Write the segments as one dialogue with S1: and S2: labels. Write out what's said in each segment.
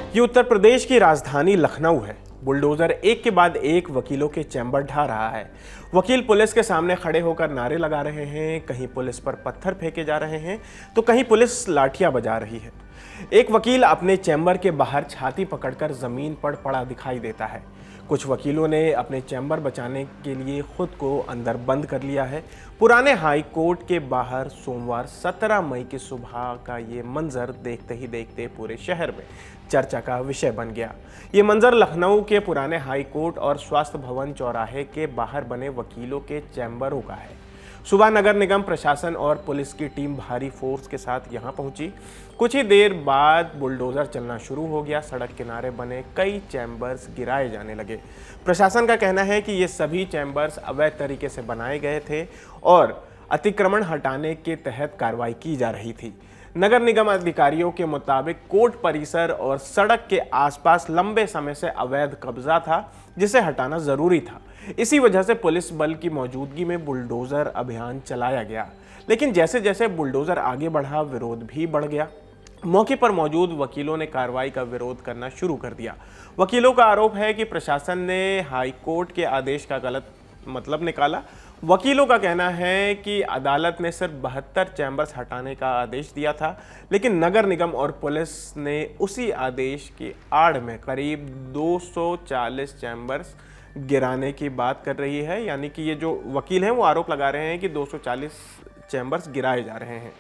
S1: ये उत्तर प्रदेश की राजधानी लखनऊ है। बुलडोजर एक के बाद एक वकीलों के चैम्बर ढा रहा है। वकील पुलिस के सामने खड़े होकर नारे लगा रहे हैं, कहीं पुलिस पर पत्थर फेंके जा रहे हैं तो कहीं पुलिस लाठियां बजा रही है। एक वकील अपने चैम्बर के बाहर छाती पकड़कर जमीन पर पड़ा दिखाई देता है। कुछ वकीलों ने अपने चैम्बर बचाने के लिए खुद को अंदर बंद कर लिया है। पुराने हाई कोर्ट के बाहर सोमवार 17 मई की सुबह का ये मंजर देखते ही देखते पूरे शहर में चर्चा का विषय बन गया। ये मंजर लखनऊ के पुराने हाई कोर्ट और स्वास्थ्य भवन चौराहे के बाहर बने वकीलों के चैम्बरों का है। सुबह नगर निगम प्रशासन और पुलिस की टीम भारी फोर्स के साथ यहां पहुंची। कुछ ही देर बाद बुलडोजर चलना शुरू हो गया। सड़क किनारे बने कई चैम्बर्स गिराए जाने लगे। प्रशासन का कहना है कि ये सभी चैम्बर्स अवैध तरीके से बनाए गए थे और अतिक्रमण हटाने के तहत कार्रवाई की जा रही थी। नगर निगम अधिकारियों के मुताबिक कोर्ट परिसर और सड़क के आसपास लंबे समय से अवैध कब्जा था, जिसे हटाना जरूरी था। इसी वजह से पुलिस बल की मौजूदगी में बुलडोजर अभियान चलाया गया। लेकिन जैसे जैसे बुलडोजर आगे बढ़ा, विरोध भी बढ़ गया। मौके पर मौजूद वकीलों ने कार्रवाई का विरोध करना शुरू कर दिया। वकीलों का आरोप है कि प्रशासन ने हाई कोर्ट के आदेश का गलत मतलब निकाला। वकीलों का कहना है कि अदालत ने सिर्फ 72 चैम्बर्स हटाने का आदेश दिया था, लेकिन नगर निगम और पुलिस ने उसी आदेश की आड़ में करीब 240 चैम्बर्स गिराने की बात कर रही है। यानी कि ये जो वकील हैं वो आरोप लगा रहे हैं कि 240 चैम्बर्स गिराए जा रहे हैं।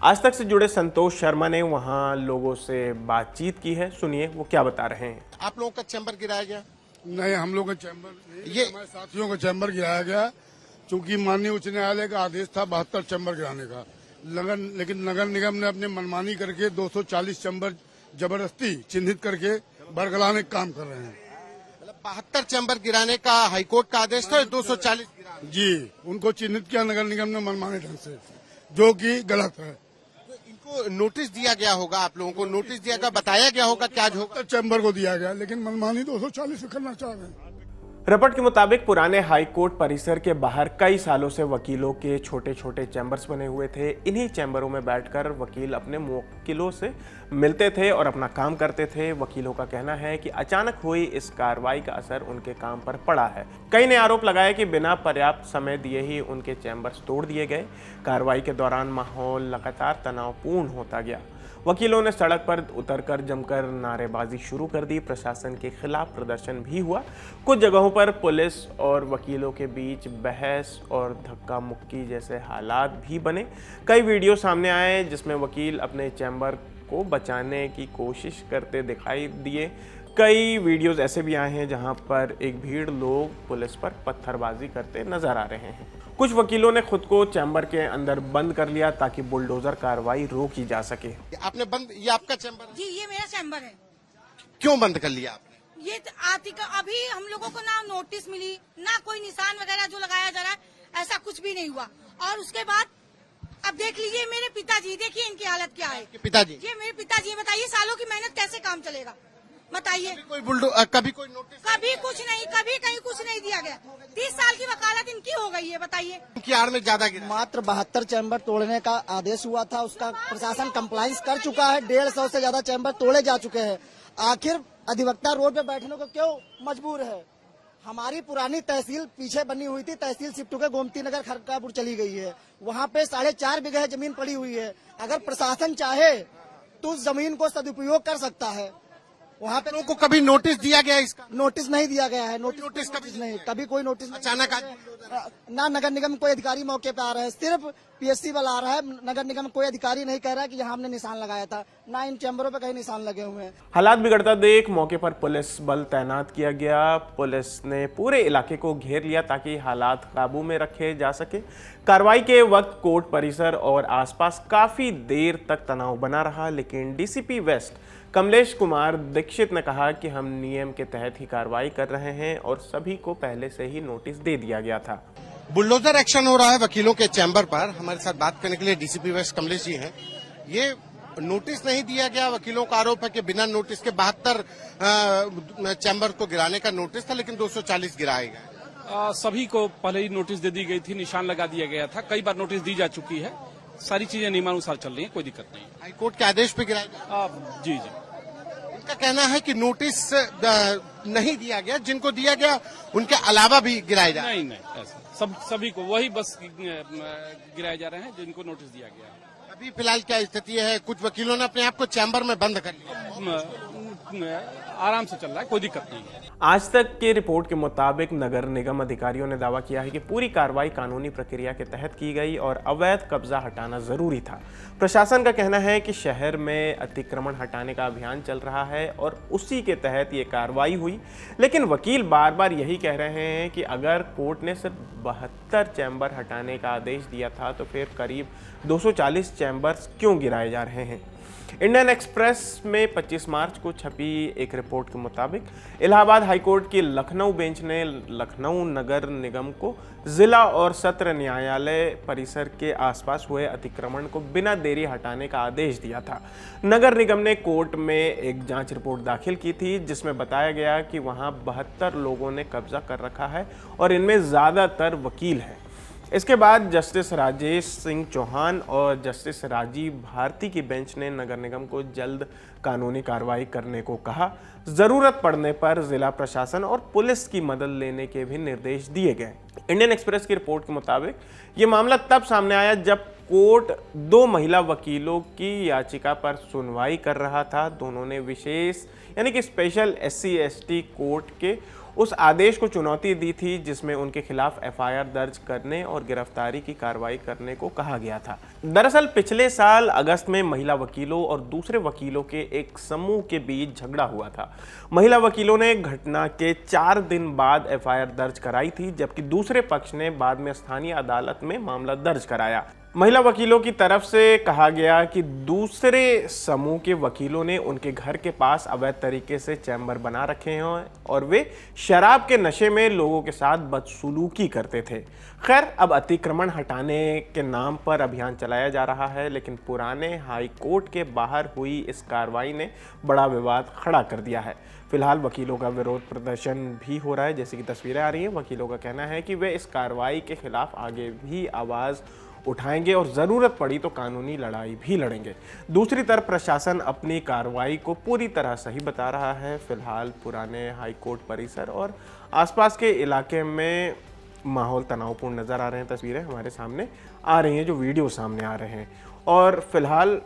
S1: आज तक से जुड़े संतोष शर्मा ने वहां लोगों से बातचीत की है। सुनिए वो क्या बता रहे हैं।
S2: आप लोगों का चैम्बर गिराया गया?
S3: नहीं, हम लोग का चैम्बर, ये हमारे साथियों का चैम्बर गिराया गया, क्योंकि माननीय उच्च न्यायालय का आदेश था 72 चैम्बर गिराने का। लेकिन नगर निगम ने अपनी मनमानी करके 240 चैम्बर जबरदस्ती चिन्हित करके बरगलाने का काम कर रहे हैं।
S2: 72 चैम्बर गिराने का हाईकोर्ट का आदेश था, 240
S3: जी, उनको चिन्हित किया नगर निगम ने मनमाने ढंग से, जो कि गलत है।
S2: तो इनको नोटिस दिया गया होगा, आप लोगों को नोटिस दिया गया, बताया गया होगा क्या होगा।
S3: चैम्बर को दिया गया, लेकिन मनमानी 240 करना चाह रहे हैं।
S1: रिपोर्ट के मुताबिक पुराने हाई कोर्ट परिसर के बाहर कई सालों से वकीलों के छोटे छोटे चैम्बर्स बने हुए थे। इन्हीं चैम्बरों में बैठकर वकील अपने मुवक्किलों से मिलते थे और अपना काम करते थे। वकीलों का कहना है कि अचानक हुई इस कार्रवाई का असर उनके काम पर पड़ा है। कई ने आरोप लगाया कि बिना पर्याप्त समय दिए ही उनके चैम्बर्स तोड़ दिए गए। कार्रवाई के दौरान माहौल लगातार तनावपूर्ण होता गया। वकीलों ने सड़क पर उतरकर जमकर नारेबाजी शुरू कर दी। प्रशासन के खिलाफ प्रदर्शन भी हुआ। कुछ जगहों पर पुलिस और वकीलों के बीच बहस और धक्का मुक्की जैसे हालात भी बने। कई वीडियो सामने आए जिसमें वकील अपने चैम्बर को बचाने की कोशिश करते दिखाई दिए। कई वीडियोस ऐसे भी आए हैं जहां पर एक भीड़ लोग पुलिस पर पत्थरबाजी करते नजर आ रहे हैं। कुछ वकीलों ने खुद को चैम्बर के अंदर बंद कर लिया ताकि बुलडोजर कार्रवाई रोकी जा सके।
S2: आपने बंद, ये आपका चैम्बर है?
S4: जी, ये मेरा चैम्बर है।
S2: क्यों बंद कर लिया आपने?
S4: ये अभी हम लोगों को ना नोटिस मिली, ना कोई निशान वगैरह जो लगाया जा रहा है, ऐसा कुछ भी नहीं हुआ। और उसके बाद अब देख लीजिए मेरे पिताजी, देखिए इनकी हालत क्या है।
S2: पिताजी?
S4: ये मेरे पिताजी, बताइए सालों की मेहनत कैसे काम चलेगा, बताइए।
S2: कभी कोई नोटिस?
S4: कभी कुछ नहीं, कभी कहीं कुछ नहीं दिया गया। 30 साल की वकालत इनकी हो गई है, बताइए।
S2: इनकी आड़ में ज्यादा गिरा।
S5: मात्र 72 चैम्बर तोड़ने का आदेश हुआ था, उसका प्रशासन कंप्लाइंस कर चुका है। 150 से ज्यादा चैम्बर तोड़े जा चुके हैं। आखिर अधिवक्ता रोड पे बैठने को क्यों मजबूर है? हमारी पुरानी तहसील पीछे बनी हुई थी, तहसील शिफ्ट होकर गोमती नगर खरकापुर चली गई है। वहाँ पे 4.5 बीघे जमीन पड़ी हुई है। अगर प्रशासन चाहे तो उस जमीन को सदुपयोग कर सकता है। वहाँ पे
S2: लोगों को कभी नोटिस दिया गया इसका?
S5: नोटिस नहीं दिया गया है।
S2: नोटिस कभी
S5: नहीं, कभी कोई नोटिस
S2: अचानक
S5: ना नगर निगम कोई अधिकारी मौके पे आ रहा है, सिर्फ पीएससी वाला आ रहा है। नगर निगम कोई अधिकारी नहीं कह रहा है कि यहाँ हमने निशान लगाया था, ना इन चैम्बरों पे कहीं निशान लगे हुए हैं।
S1: हालात बिगड़ता देख मौके पर पुलिस बल तैनात किया गया। पुलिस ने पूरे इलाके को घेर लिया ताकि हालात काबू में रखे जा सके। कार्रवाई के वक्त कोर्ट परिसर और आसपास काफी देर तक तनाव बना रहा, लेकिन डीसीपी वेस्ट कमलेश कुमार दीक्षित ने कहा कि हम नियम के तहत ही कार्रवाई कर रहे हैं और सभी को पहले से ही नोटिस दे दिया गया था।
S2: बुलडोजर एक्शन हो रहा है वकीलों के चैम्बर पर। हमारे साथ बात करने के लिए डीसीपी वेस्ट कमलेश जी हैं। ये नोटिस नहीं दिया गया, वकीलों का आरोप है कि बिना नोटिस के 72 चैम्बर को गिराने का नोटिस था, लेकिन 240 गिराए गए।
S6: सभी को पहले ही नोटिस दे दी गई थी, निशान लगा दिया गया था। कई बार नोटिस दी जा चुकी है। सारी चीजें नियमानुसार चल रही हैं, कोई दिक्कत नहीं।
S2: हाईकोर्ट के आदेश पे गिराया गया?
S6: जी जी।
S2: का कहना है कि नोटिस नहीं दिया गया, जिनको दिया गया उनके अलावा भी गिराए जा रहे हैं।
S6: नहीं ऐसा सभी को वही बस गिराए जा रहे हैं जिनको नोटिस दिया गया है।
S2: अभी फिलहाल क्या स्थिति है? कुछ वकीलों ने अपने आप को चैम्बर में बंद कर लिया।
S6: आराम से चल रहा है, कोई दिक्कत नहीं है।
S1: आज तक की रिपोर्ट के मुताबिक नगर निगम अधिकारियों ने दावा किया है कि पूरी कार्रवाई कानूनी प्रक्रिया के तहत की गई और अवैध कब्जा हटाना जरूरी था। प्रशासन का कहना है कि शहर में अतिक्रमण हटाने का अभियान चल रहा है और उसी के तहत ये कार्रवाई हुई, लेकिन वकील बार बार यही कह रहे हैं कि अगर कोर्ट ने सिर्फ 72 चैम्बर हटाने का आदेश दिया था तो फिर करीब 240 चैम्बर्स क्यों गिराए जा रहे हैं। इंडियन एक्सप्रेस में 25 मार्च को छपी एक रिपोर्ट के मुताबिक इलाहाबाद हाईकोर्ट की लखनऊ बेंच ने लखनऊ नगर निगम को जिला और सत्र न्यायालय परिसर के आसपास हुए अतिक्रमण को बिना देरी हटाने का आदेश दिया था। नगर निगम ने कोर्ट में एक जांच रिपोर्ट दाखिल की थी जिसमें बताया गया कि वहां 72 लोगों ने कब्जा कर रखा है और इनमें ज़्यादातर वकील हैं। इसके बाद जस्टिस राजेश सिंह चौहान और जस्टिस राजीव भारती की बेंच ने नगर निगम को जल्द कानूनी कार्रवाई करने को कहा। जरूरत पड़ने पर जिला प्रशासन और पुलिस की मदद लेने के भी निर्देश दिए गए। इंडियन एक्सप्रेस की रिपोर्ट के मुताबिक ये मामला तब सामने आया जब कोर्ट 2 महिला वकीलों की याचिका पर सुनवाई कर रहा था। दोनों ने विशेष यानी कि स्पेशल SC/ST कोर्ट के उस आदेश को चुनौती दी थी जिसमें उनके खिलाफ FIR दर्ज करने और गिरफ्तारी की कार्रवाई करने को कहा गया था। दरअसल पिछले साल अगस्त में महिला वकीलों और दूसरे वकीलों के एक समूह के बीच झगड़ा हुआ था। महिला वकीलों ने घटना के 4 दिन बाद FIR दर्ज कराई थी, जबकि दूसरे पक्ष ने बाद में स्थानीय अदालत में मामला दर्ज कराया। महिला वकीलों की तरफ से कहा गया कि दूसरे समूह के वकीलों ने उनके घर के पास अवैध तरीके से चैम्बर बना रखे हैं और वे शराब के नशे में लोगों के साथ बदसलूकी करते थे। खैर, अब अतिक्रमण हटाने के नाम पर अभियान चलाया जा रहा है, लेकिन पुराने हाई कोर्ट के बाहर हुई इस कार्रवाई ने बड़ा विवाद खड़ा कर दिया है। फिलहाल वकीलों का विरोध प्रदर्शन भी हो रहा है, जैसे कि तस्वीरें आ रही हैं। वकीलों का कहना है कि वे इस कार्रवाई के खिलाफ आगे भी आवाज़ उठाएंगे और ज़रूरत पड़ी तो कानूनी लड़ाई भी लड़ेंगे। दूसरी तरफ प्रशासन अपनी कार्रवाई को पूरी तरह सही बता रहा है। फिलहाल पुराने हाई कोर्ट परिसर और आसपास के इलाके में माहौल तनावपूर्ण नज़र आ रहे हैं। तस्वीरें हमारे सामने आ रही हैं, जो वीडियो सामने आ रहे हैं, और फिलहाल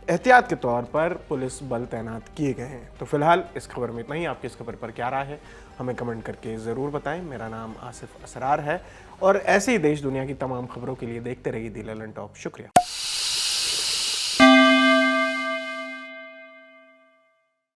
S1: एहतियात के तौर पर पुलिस बल तैनात किए गए हैं। तो फिलहाल इस खबर में इतना ही। आपकी इस खबर पर क्या राय है हमें कमेंट करके ज़रूर बताएं। मेरा नाम आसिफ असरार है और ऐसे ही देश दुनिया की तमाम खबरों के लिए देखते रहिए दी ललन टॉप। शुक्रिया।